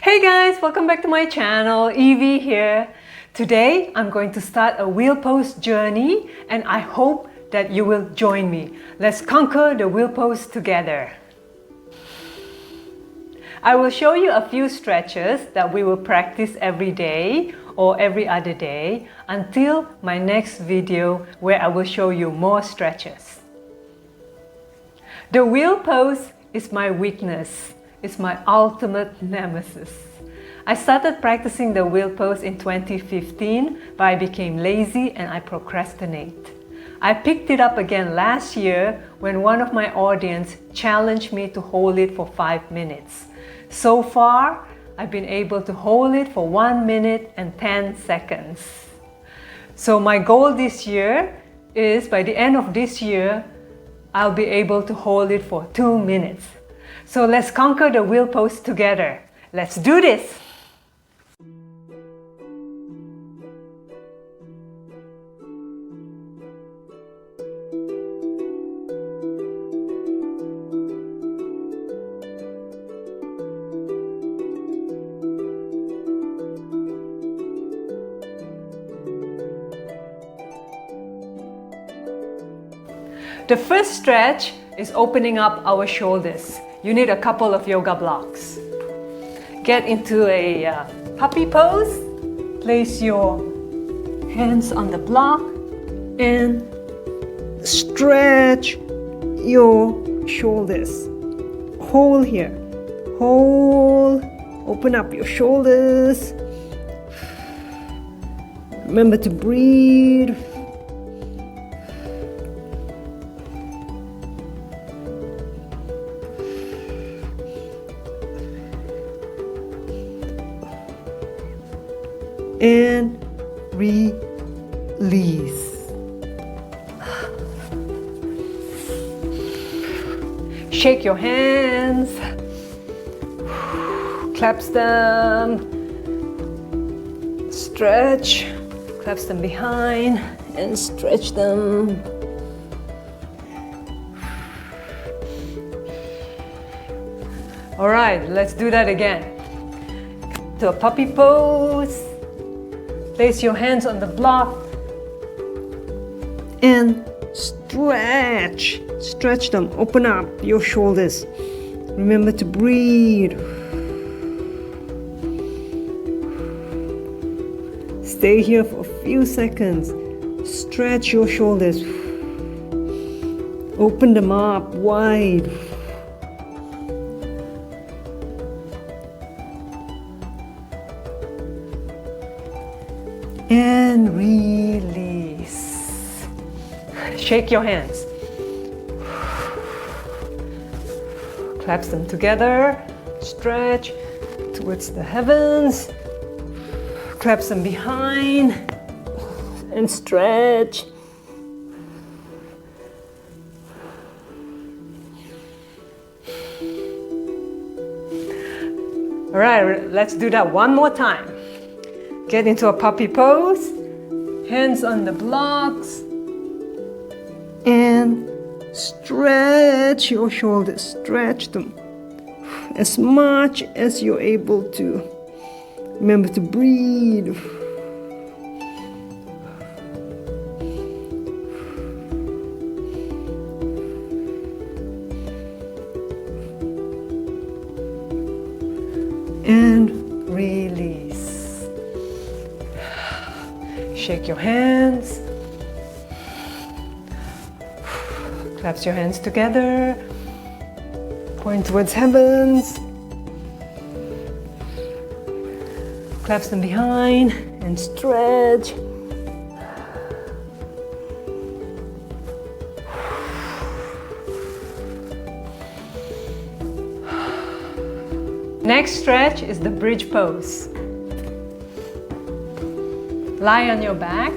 Hey guys, welcome back to my channel. Evie here. Today I'm going to start a wheel pose journey and I hope that you will join me. Let's conquer the wheel pose together. I will show you a few stretches that we will practice every day or every other day until my next video where I will show you more stretches. The wheel pose is my weakness. It's my ultimate nemesis. I started practicing the wheel pose in 2015, but I became lazy and I procrastinate. I picked it up again last year when one of my audience challenged me to hold it for 5 minutes. So far, I've been able to hold it for 1 minute and 10 seconds. So my goal this year is by the end of this year, I'll be able to hold it for 2 minutes. So let's conquer the wheel pose together. Let's do this! The first stretch is opening up our shoulders. You need a couple of yoga blocks. Get into a puppy pose. Place your hands on the block and stretch your shoulders. Hold here. Hold. Open up your shoulders. Remember to breathe. And release. Shake your hands. Clasp them. Stretch. Clasp them behind and stretch them. All right, let's do that again. To a puppy pose. Place your hands on the block and stretch. Stretch them. Open up your shoulders. Remember to breathe. Stay here for a few seconds. Stretch your shoulders. Open them up wide. And release. Shake your hands. Clasp them together. Stretch towards the heavens. Clasp them behind and stretch. All right, let's do that one more time. Get into a puppy pose, hands on the blocks, and stretch your shoulders, stretch them as much as you're able to. Remember to breathe. And release. Shake your hands. Clasp your hands together. Point towards heavens. Clasp them behind and stretch. Next stretch is the bridge pose. Lie on your back.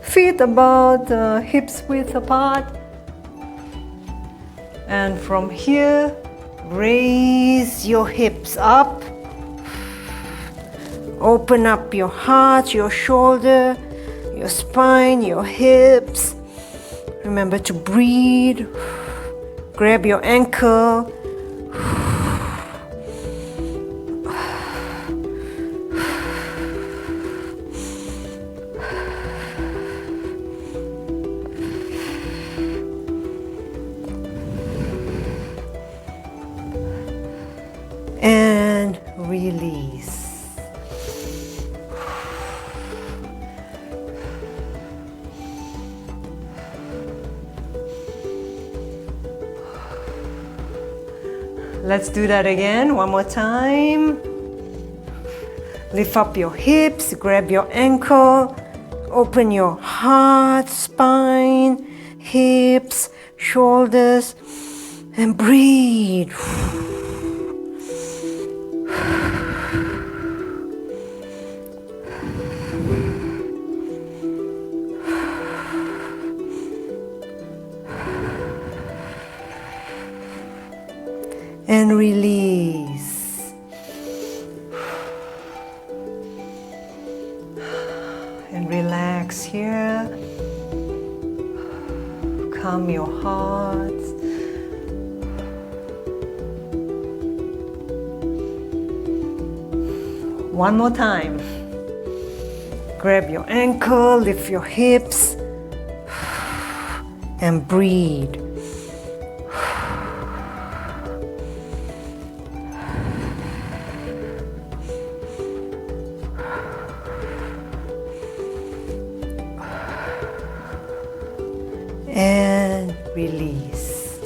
Feet about hips width apart. And from here, raise your hips up. Open up your heart, your shoulder, your spine, your hips. Remember to breathe. grab your ankle. And release. Let's do that again, one more time. Lift up your hips, grab your ankle, open your heart, spine, hips, shoulders, and breathe. And release. And relax here. Calm your heart. One more time. Grab your ankle, lift your hips, and breathe. And release.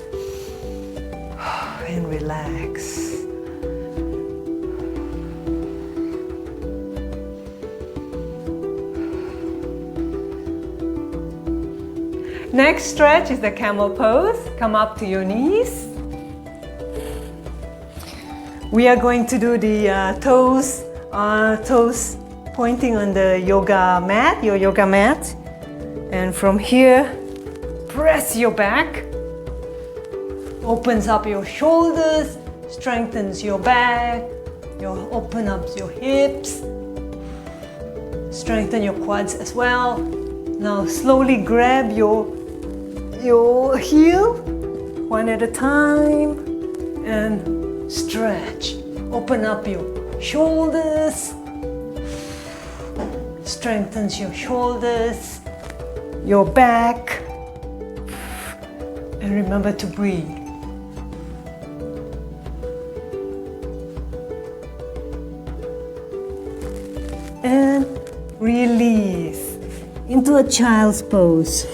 And relax. Next stretch is the camel pose. Come up to your knees. We are going to do the toes pointing on the yoga mat, your yoga mat. And from here, press your back. Opens up your shoulders, strengthens your back. Open up your hips. Strengthen your quads as well. Now slowly grab your heel, one at a time, and stretch. Open up your shoulders. Strengthens your shoulders, your back. And remember to breathe. And release into a child's pose.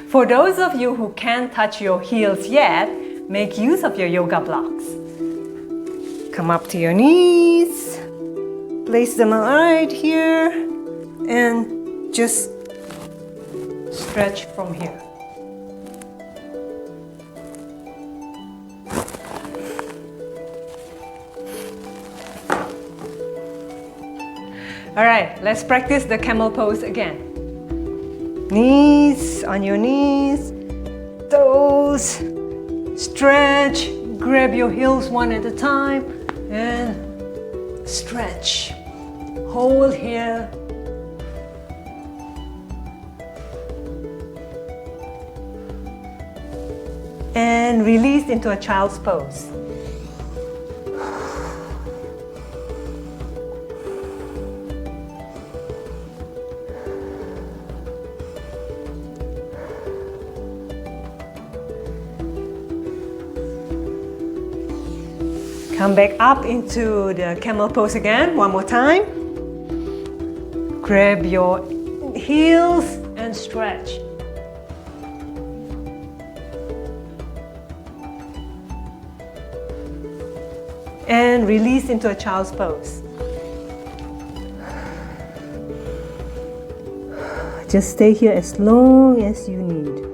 For those of you who can't touch your heels yet, make use of your yoga blocks. Come up to your knees. Place them right here and just stretch from here. All right, let's practice the camel pose again. Knees, on your knees, toes, stretch, grab your heels one at a time and stretch. Hold here. And release into a child's pose. Come back up into the camel pose again, one more time. Grab your heels and stretch. And release into a child's pose. Just stay here as long as you need.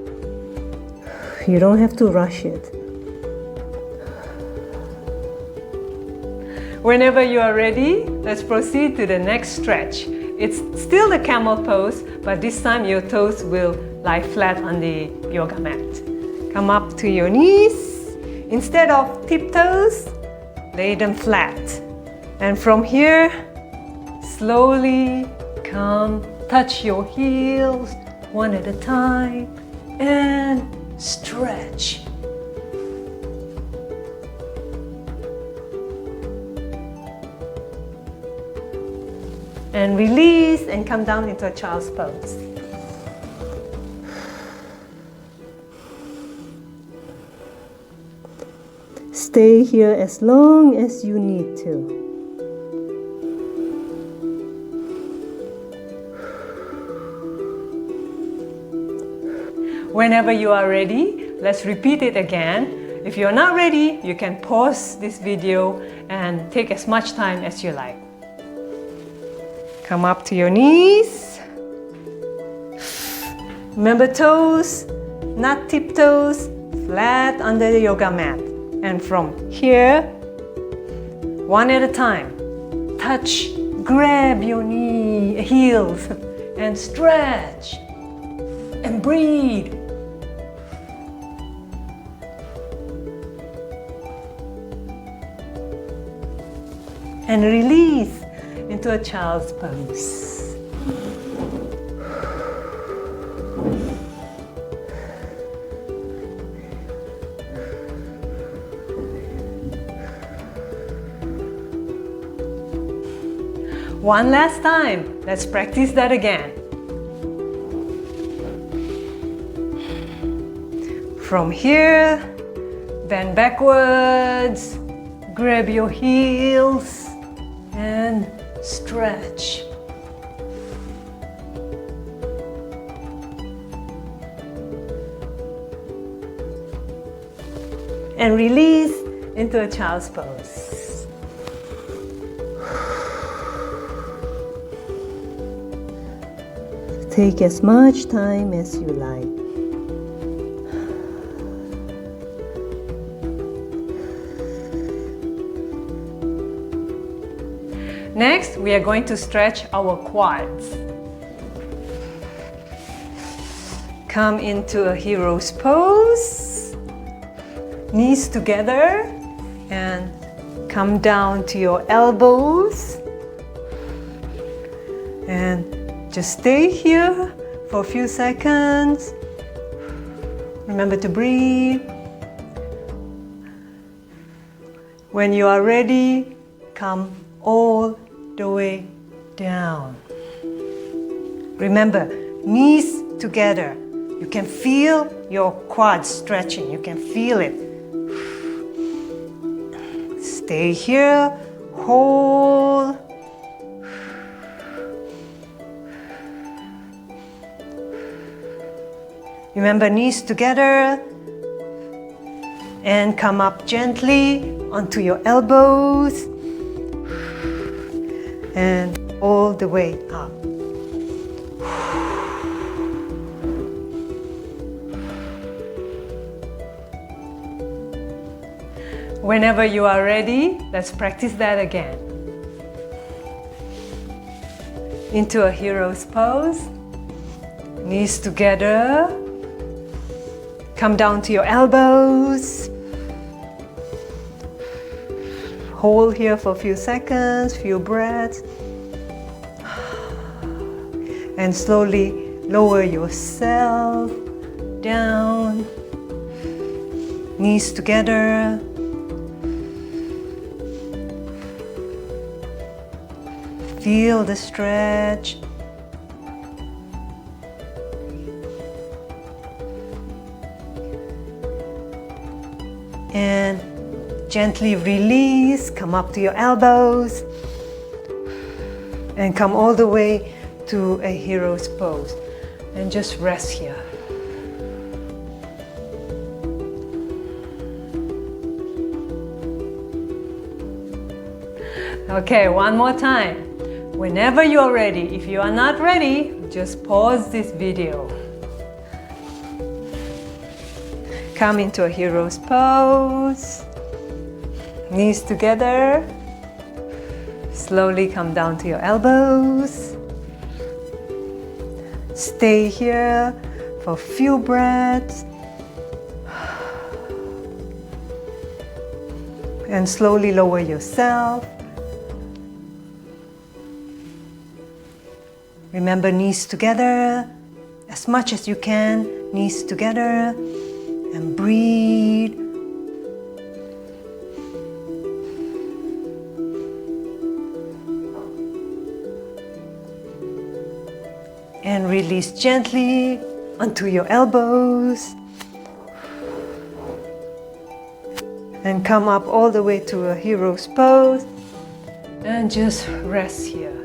You don't have to rush it. Whenever you are ready, let's proceed to the next stretch. It's still the camel pose, but this time your toes will lie flat on the yoga mat. Come up to your knees. Instead of tiptoes, lay them flat. And from here, slowly come Come, touch your heels one at a time and stretch. And release and come down into a child's pose. Stay here as long as you need to. Whenever you are ready, let's repeat it again. If you're not ready, you can pause this video and take as much time as you like. Come up to your knees. Remember toes, not tiptoes, flat under the yoga mat. And from here, one at a time, touch, grab your knee, heels, and stretch, and breathe. And release into a child's pose. One last time. Let's practice that again. From here, bend backwards, grab your heels, and stretch. And release into a child's pose. Take as much time as you like. Next, we are going to stretch our quads. Come into a hero's pose. Knees together and come down to your elbows. And just stay here for a few seconds. Remember to breathe. When you are ready, come all the way down. Remember, knees together. You can feel your quads stretching. You can feel it. Stay here, hold. Remember, knees together. And come up gently onto your elbows. And all the way up. Whenever you are ready, let's practice that again. Into a hero's pose. Knees together. Come down to your elbows. Hold here for a few seconds, few breaths. And slowly lower yourself down. Knees together. Feel the stretch. And gently release, come up to your elbows. And come all the way to a hero's pose. And just rest here. Okay, one more time. Whenever you are ready, if you are not ready, just pause this video. Come into a hero's pose. Knees together. Slowly come down to your elbows. Stay here for a few breaths. And slowly lower yourself. Remember, knees together as much as you can, knees together, and breathe. And release gently onto your elbows. And come up all the way to a hero's pose. And just rest here.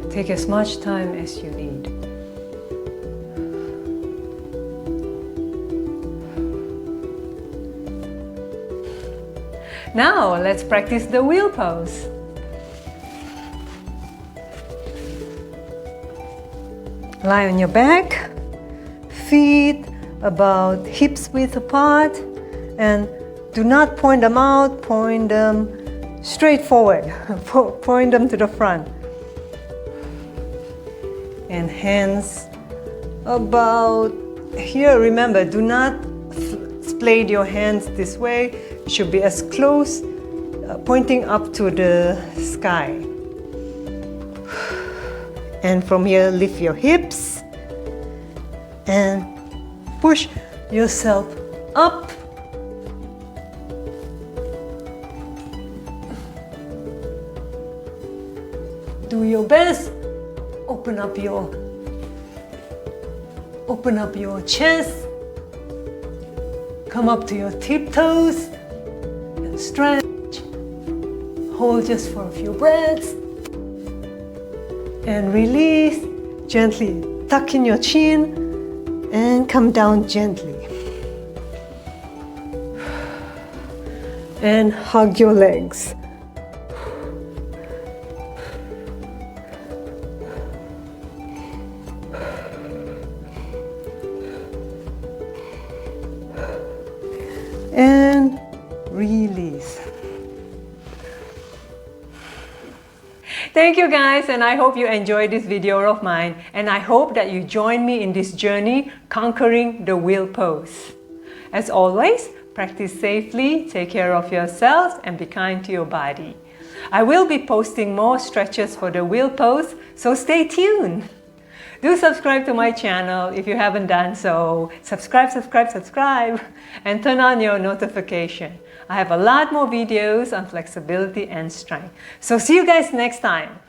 Take as much time as you need. Now let's practice the wheel pose. Lie on your back, feet about hips width apart, and do not point them out, point them straight forward, point them to the front. And hands about here. Remember, do not splayed your hands this way. It should be as close, pointing up to the sky. And from here, lift your hips and push yourself up. Do your best. Open up your chest. Come up to your tiptoes and stretch. Hold just for a few breaths. And release. Gently tuck in your chin and come down gently. And hug your legs. And release. Thank you guys, and I hope you enjoyed this video of mine, and I hope that you join me in this journey conquering the wheel pose. As always, practice safely, take care of yourselves, and be kind to your body. I will be posting more stretches for the wheel pose, so stay tuned. Do subscribe to my channel if you haven't done so. Subscribe, and turn on your notification. I have a lot more videos on flexibility and strength. So see you guys next time.